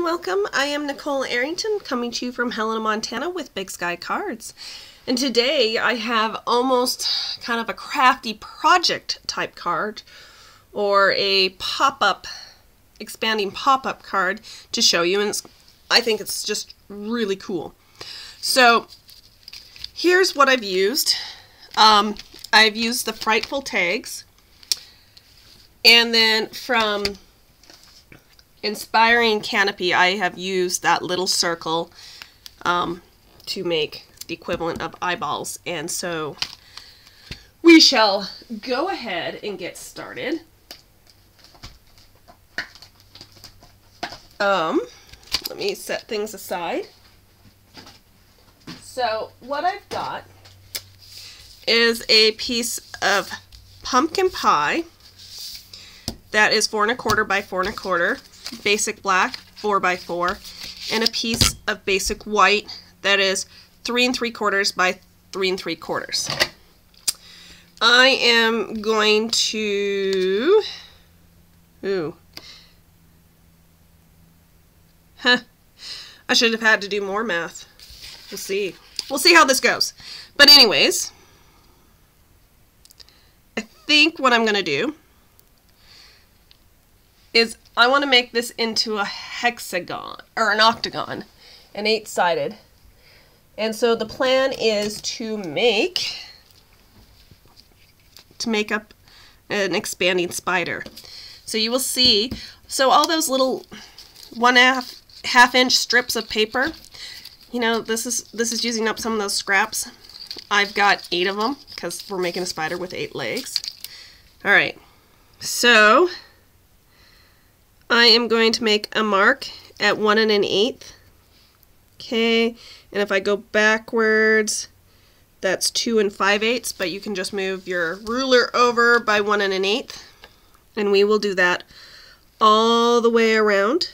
welcome. I am Nicole Arrington coming to you from Helena, Montana with Big Sky Cards. And today I have almost kind of a crafty project type card or a pop-up, expanding pop-up card to show you, and I think it's just really cool. So here's what I've used. I've used the Frightful tags, and then from Inspiring Canopy I have used that little circle to make the equivalent of eyeballs. And so we shall go ahead and get started. Let me set things aside. So what I've got is a piece of pumpkin pie that is 4 1/4 by 4 1/4, basic black 4 by 4, and a piece of basic white that is 3 3/4 by 3 3/4. I am going to, I should have had to do more math. We'll see. We'll see how this goes. But anyways, I think what I'm going to do is I want to make this into a hexagon, or an octagon, an 8-sided. And so the plan is to make up an expanding spider. So you will see, so all those little 1/2 inch strips of paper, you know, this is using up some of those scraps. I've got 8 of them because we're making a spider with 8 legs. All right, so I am going to make a mark at 1 1/8. Okay, and if I go backwards, that's 2 5/8, but you can just move your ruler over by 1 1/8, and we will do that all the way around.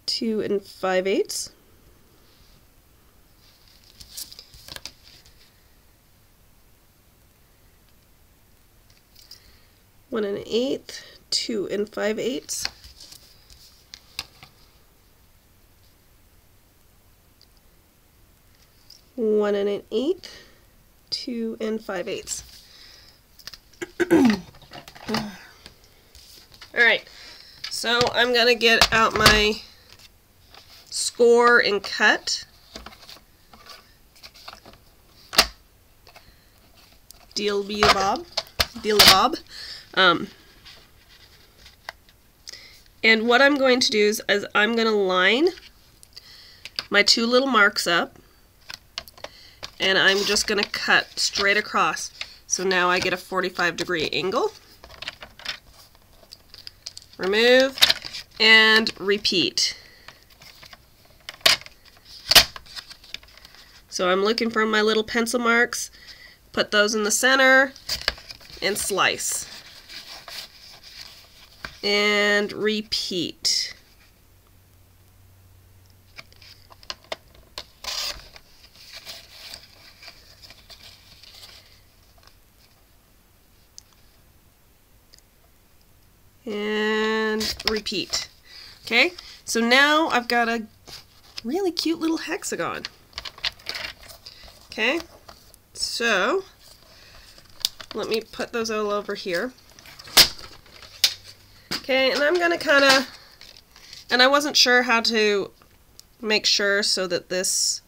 2 5/8. One 1/8, 2 5/8. One 1/8, 2 5/8. Alright, so I'm going to get out my score and cut. Deal-a-bob. And what I'm going to do is I'm going to line my 2 little marks up, and I'm just going to cut straight across. So now I get a 45-degree angle. Remove and repeat. So I'm looking for my little pencil marks, put those in the center, and slice. And repeat. And repeat. Okay, so now I've got a really cute little hexagon. Okay, so let me put those all over here. Okay, and I'm going to kind of, and I wasn't sure how to make sure so that this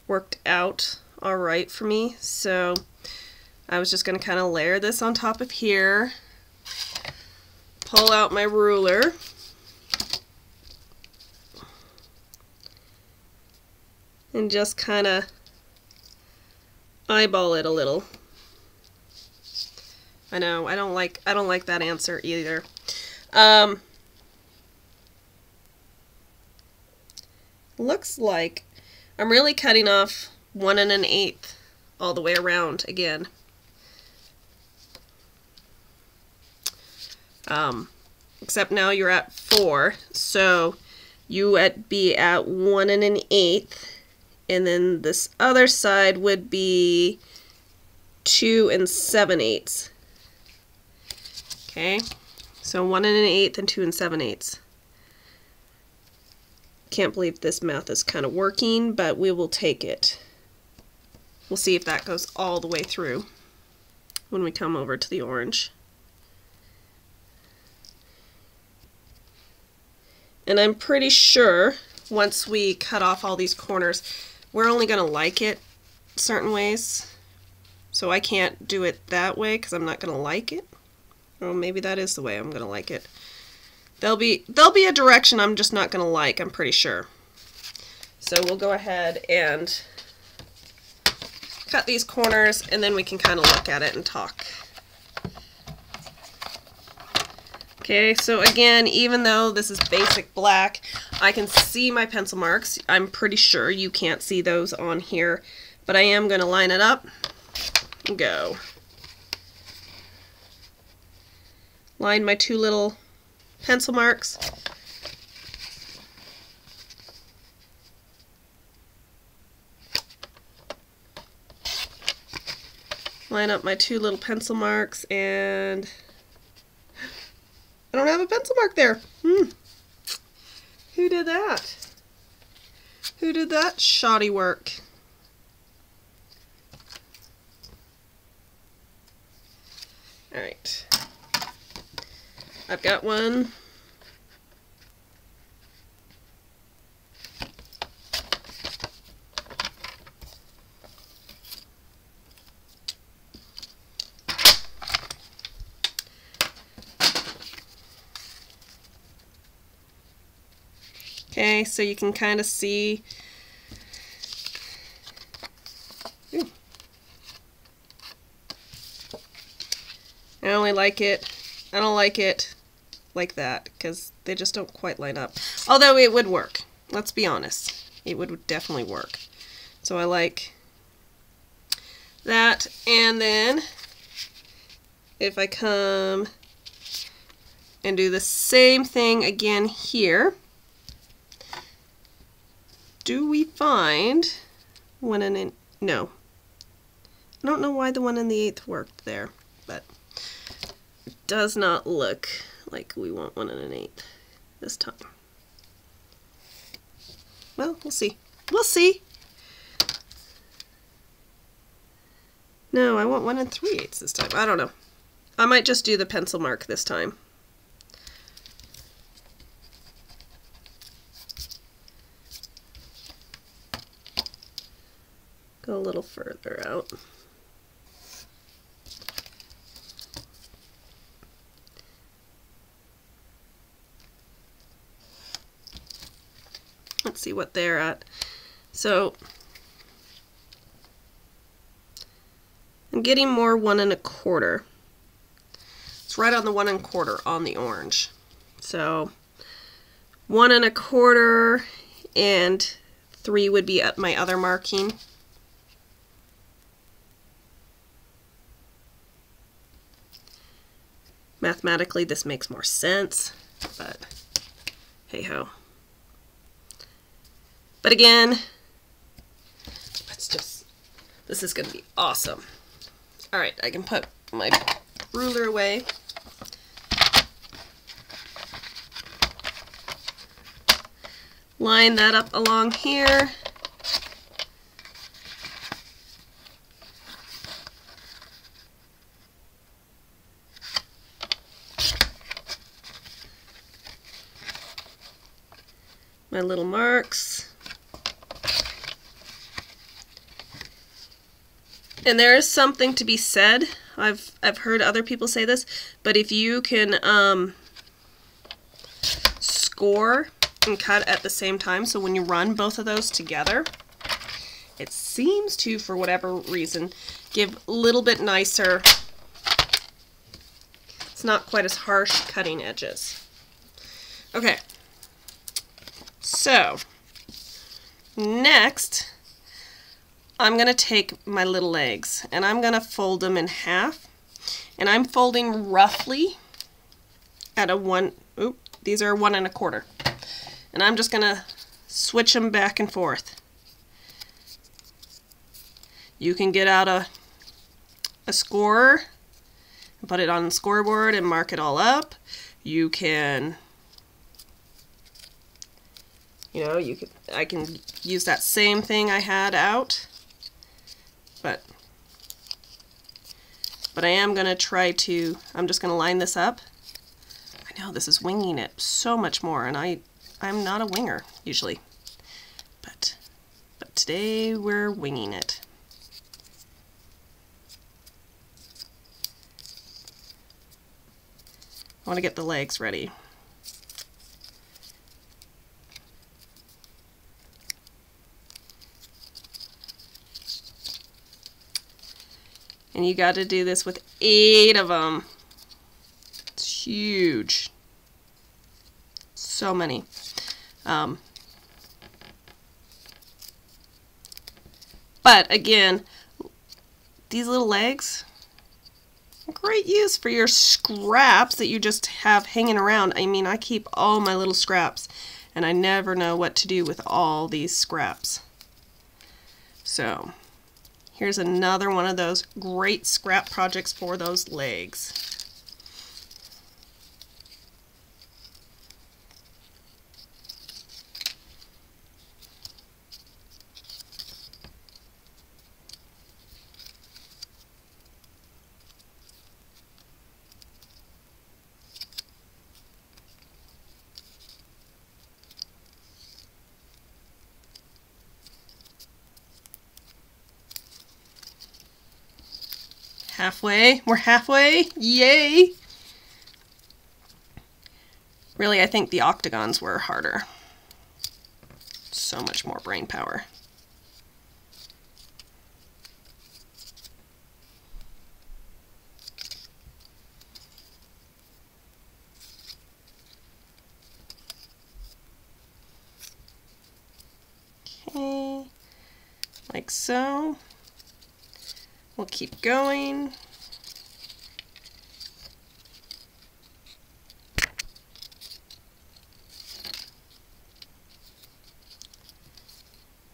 worked out all right for me, so I was just going to kind of layer this on top of here, pull out my ruler, and just kind of eyeball it a little. I know, I don't like that answer either. Looks like I'm really cutting off 1 1/8 all the way around again. Except now you're at 4, so you would be at 1 1/8, and then this other side would be 2 7/8. Okay, so 1 1/8 and 2 7/8. Can't believe this math is kind of working, but we will take it. We'll see if that goes all the way through when we come over to the orange. And I'm pretty sure once we cut off all these corners, we're only going to like it certain ways. So I can't do it that way because I'm not going to like it. Or maybe that is the way I'm going to like it. There'll be a direction I'm just not going to like, I'm pretty sure. So we'll go ahead and cut these corners, and then we can kind of look at it and talk. Okay, so again, even though this is basic black, I can see my pencil marks. I'm pretty sure you can't see those on here, but I am going to line it up and go. Line my two little pencil marks. Line up my two little pencil marks, and I don't have a pencil mark there. Who did that? Who did that shoddy work? Alright. I've got one. Okay, so you can kind of see. Ooh. I only like it. I don't like it like that because they just don't quite line up. Although it would work. Let's be honest. It would definitely work. So I like that. And then if I come and do the same thing again here, do we find 1 1/8? No. I don't know why the 1 1/8 worked there, but it does not look like we want 1 1/8 this time. Well, we'll see. We'll see. No, I want 1 3/8 this time. I don't know. I might just do the pencil mark this time. Go a little further out. Let's see what they're at. So I'm getting more 1 1/4. It's right on the 1 1/4 on the orange. So 1 1/4 and 3 would be at my other marking. Mathematically, this makes more sense, but hey ho. But again, this is going to be awesome. All right, I can put my ruler away. Line that up along here. My little marks. And there is something to be said. I've heard other people say this, but if you can score and cut at the same time, so when you run both of those together, it seems to, for whatever reason, give a little bit nicer. It's not quite as harsh cutting edges. Okay. So, next, I'm going to take my little legs and I'm going to fold them in half. And I'm folding roughly at a 1, these are 1 1/4. And I'm just going to switch them back and forth. You can get out a scorer and put it on the scoreboard and mark it all up. You can You know, I can use that same thing I had out, but I am going to try to, I'm just going to line this up. I know this is winging it so much more, and I'm not a winger usually, but today we're winging it. I want to get the legs ready. And you got to do this with 8 of them. It's huge. So many. But again, these little legs, great use for your scraps that you just have hanging around. I mean, I keep all my little scraps, and I never know what to do with all these scraps. So here's another one of those great scrap projects for those legs. Halfway. We're halfway. Yay! Really, I think the octagons were harder. So much more brain power. Okay, like so. We'll keep going.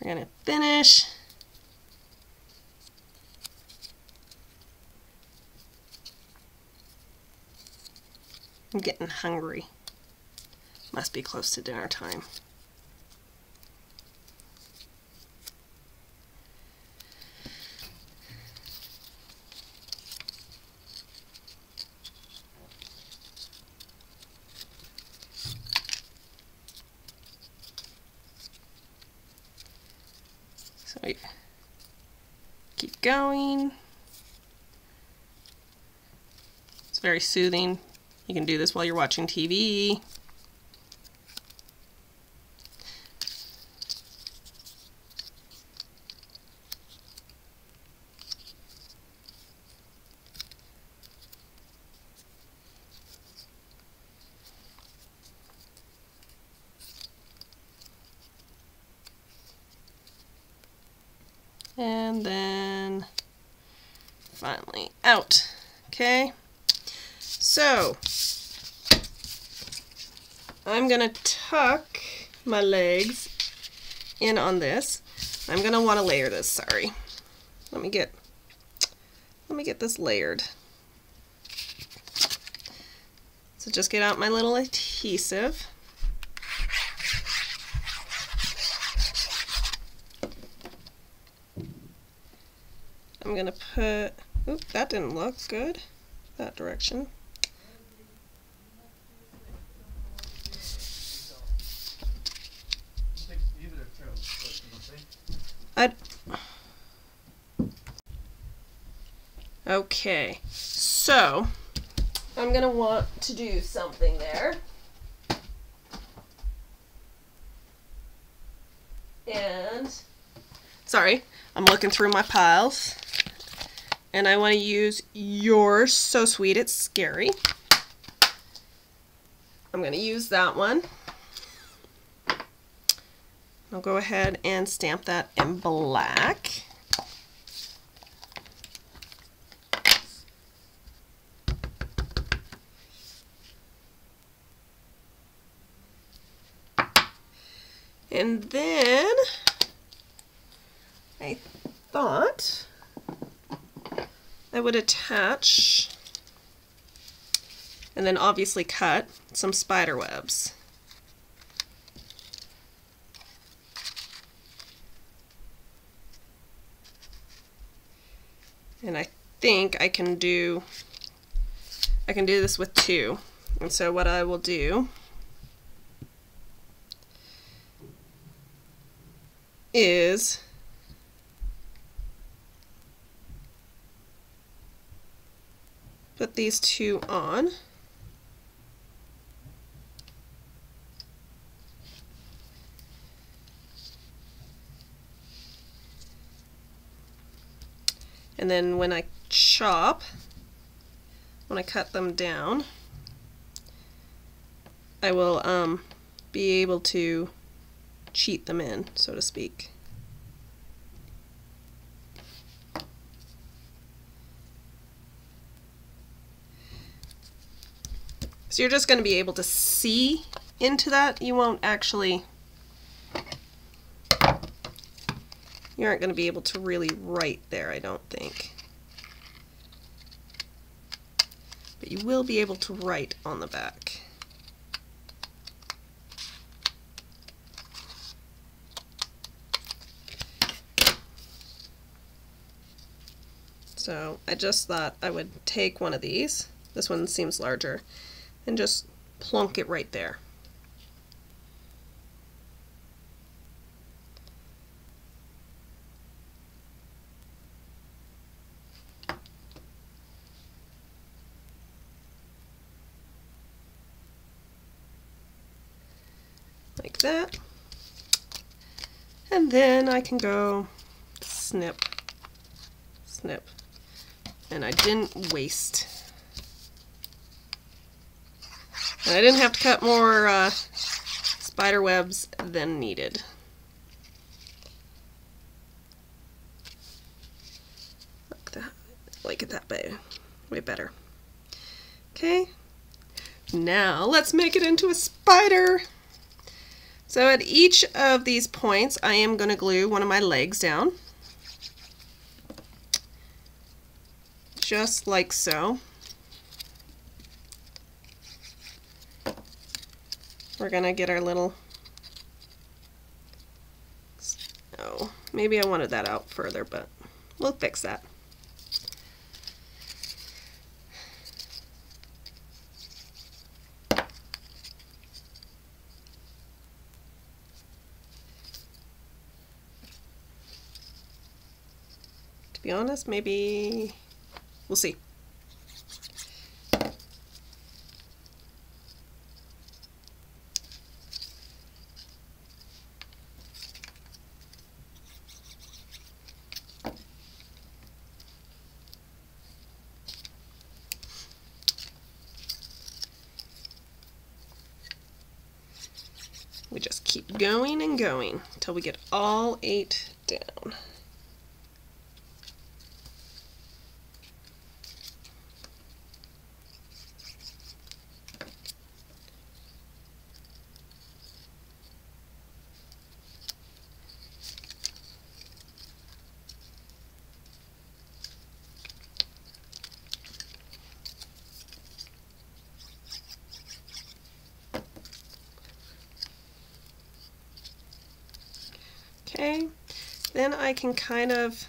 We're gonna finish. I'm getting hungry. Must be close to dinner time. So we keep going. It's very soothing. You can do this while you're watching TV. And then finally out. Okay, so I'm gonna tuck my legs in on this. I'm gonna want to layer this. Sorry, let me get this layered. So just get out my little adhesive. I'm gonna put, oop, that didn't look good, that direction. Okay, so I'm gonna want to do something there. And, sorry, I'm looking through my piles. And I want to use You're So Sweet It's Scary. I'm going to use that one. I'll go ahead and stamp that in black. And then I thought I would attach and then obviously cut some spider webs. And I think I can do this with 2. And so what I will do is put these 2 on. And then when I cut them down, I will be able to cheat them in, so to speak. So you're just going to be able to see into that. You won't actually, you aren't going to be able to really write there, I don't think. But you will be able to write on the back. So I just thought I would take one of these, this one seems larger, and just plunk it right there. Like that. And then I can go snip, snip. And I didn't waste. And I didn't have to cut more spider webs than needed. Like that. Like it that way. Way better. Okay. Now let's make it into a spider. So at each of these points, I am going to glue one of my legs down. Just like so. We're gonna get our little, oh, maybe I wanted that out further, but we'll fix that. To be honest, maybe we'll see. We just keep going and going until we get all 8 down. Okay, then I can kind of,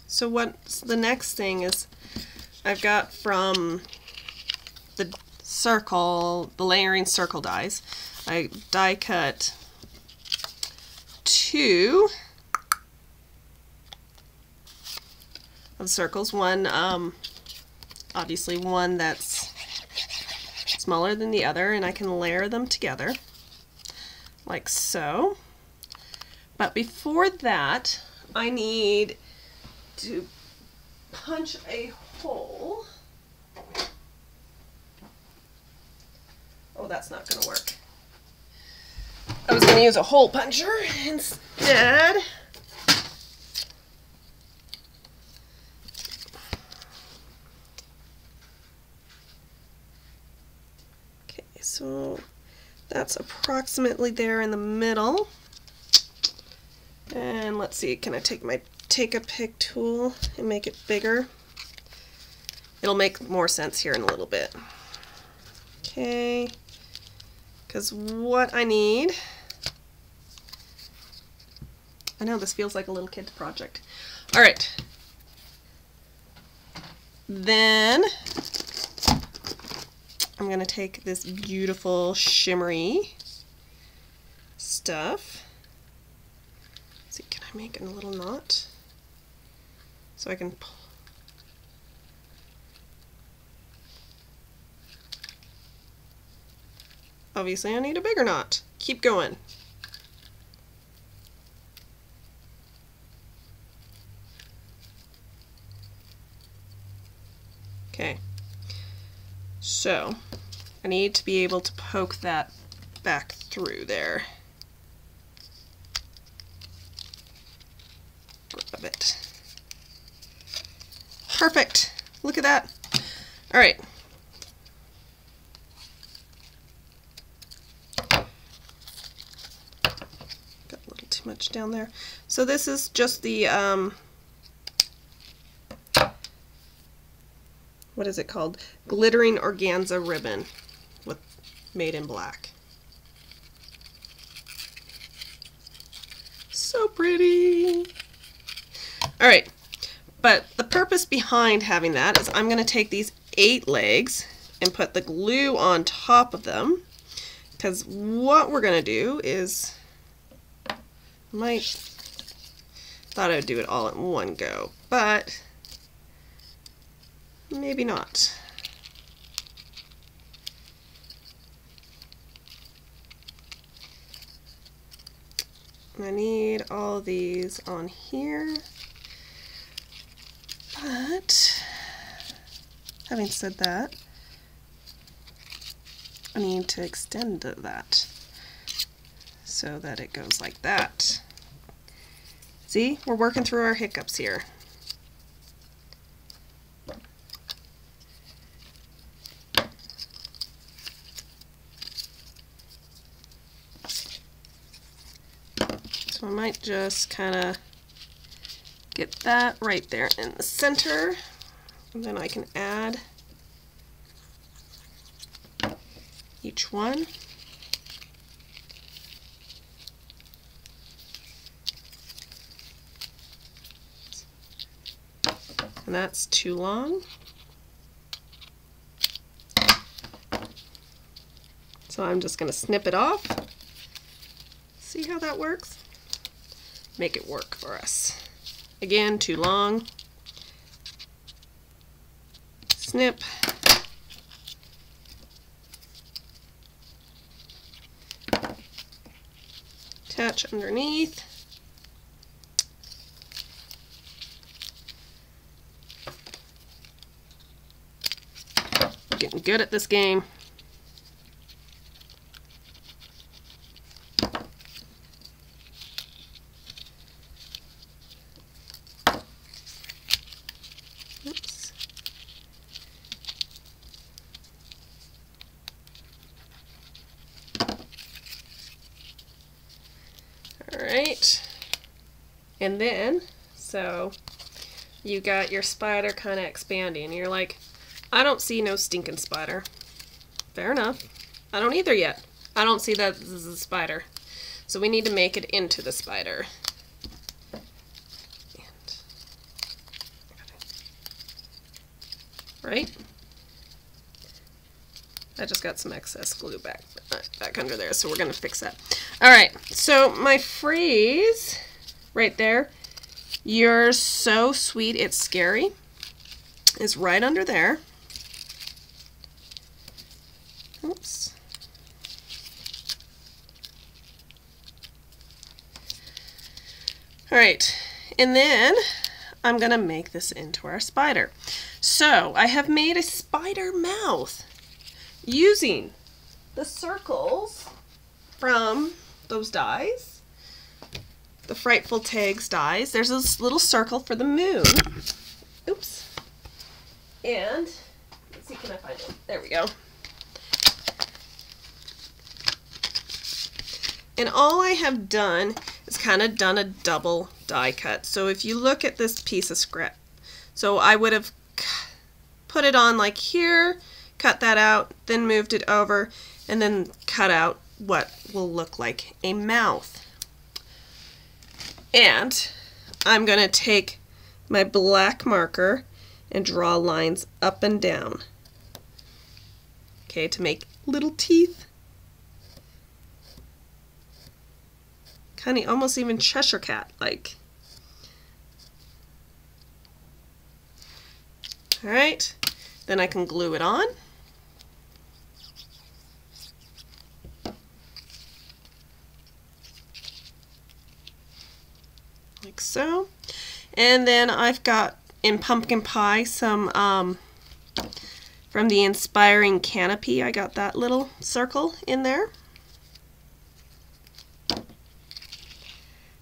so what's the next thing is I've got from the circle, the layering circle dies, I die cut 2 of circles, one obviously one that's smaller than the other, and I can layer them together like so. But before that, I need to punch a hole. Oh, that's not going to work. I was going to use a hole puncher instead. Okay, so that's approximately there in the middle. And let's see, can I take my Take-A-Pick tool and make it bigger? It'll make more sense here in a little bit. Okay, because what I need, I know this feels like a little kid's project. All right, then I'm going to take this beautiful shimmery stuff. Let's see, can I make a little knot? So I can pull. Obviously I need a bigger knot. Keep going. Okay, so I need to be able to poke that back through there. Grab it. Perfect. Look at that. All right. Got a little too much down there. So this is just the what is it called? Glittering organza ribbon with made in black. So pretty. All right, but the purpose behind having that is I'm going to take these 8 legs and put the glue on top of them, because what we're going to do is, thought I would do it all at one go, but maybe not. I need all these on here, but having said that, I need to extend that so that it goes like that. See, we're working through our hiccups here. So I might just kind of get that right there in the center, and then I can add each one. And that's too long. So I'm just going to snip it off. See how that works? Make it work for us. Again, too long. Snip. Attach underneath. Getting good at this game. Oops. All right. And then, so you got your spider kind of expanding. You're like, I don't see no stinking spider. Fair enough. I don't either yet. I don't see that this is a spider. So we need to make it into the spider. Right? I just got some excess glue back under there, so we're going to fix that. Alright, so my phrase right there, "You're so sweet, it's scary," is right under there. Oops. Alright, and then I'm going to make this into our spider. So I have made a spider mouth using the circles from those dies, the Frightful Tags dies. There's this little circle for the moon. Oops. And let's see, can I find it? There we go. And all I have done is kind of done a double die cut. So if you look at this piece of scrap, so I would have put it on like here, cut that out, then moved it over, and then cut out what will look like a mouth. And I'm going to take my black marker and draw lines up and down. Okay, to make little teeth. Kind of almost even Cheshire Cat like. Alright, then I can glue it on. Like so. And then I've got in pumpkin pie some from the Inspiring Canopy. I got that little circle in there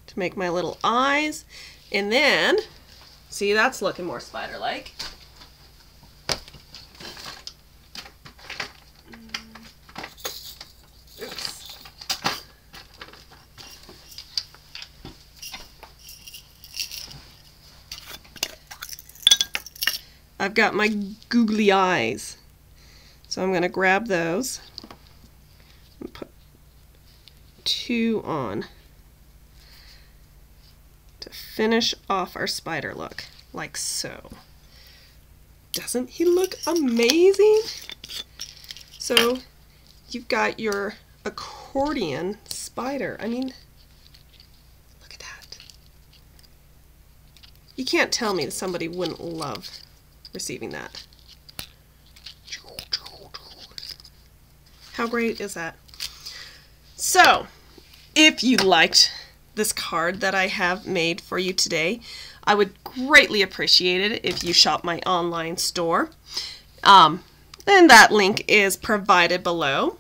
to make my little eyes. And then, see, that's looking more spider-like. I've got my googly eyes, so I'm going to grab those and put 2 on to finish off our spider look, like so. Doesn't he look amazing? So you've got your accordion spider. I mean, look at that. You can't tell me that somebody wouldn't love receiving that. How great is that? So, if you liked this card that I have made for you today, I would greatly appreciate it if you shop my online store. And that link is provided below.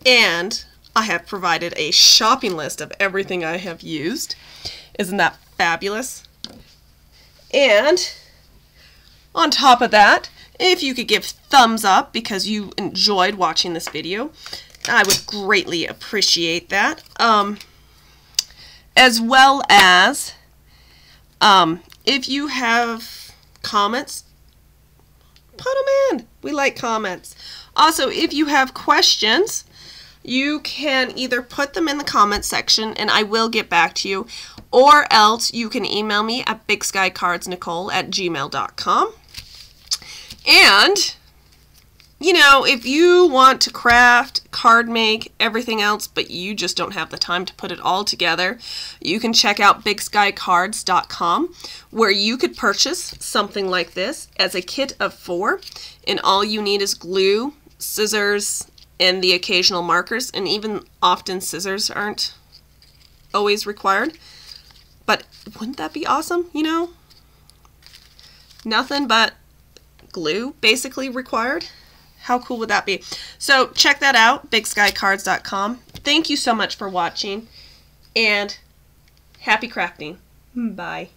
And I have provided a shopping list of everything I have used. Isn't that fabulous? And on top of that, if you could give thumbs up because you enjoyed watching this video, I would greatly appreciate that. As well as, if you have comments, put them in. We like comments. Also, if you have questions, you can either put them in the comments section and I will get back to you, or else you can email me at bigskycardsnicole@gmail.com. And, you know, if you want to craft, card make, everything else, but you just don't have the time to put it all together, you can check out bigskycards.com, where you could purchase something like this as a kit of 4, and all you need is glue, scissors, and the occasional markers, and even often scissors aren't always required. But wouldn't that be awesome, you know? Nothing but glue basically required. How cool would that be? So check that out, bigskycards.com. Thank you so much for watching, and happy crafting. Bye.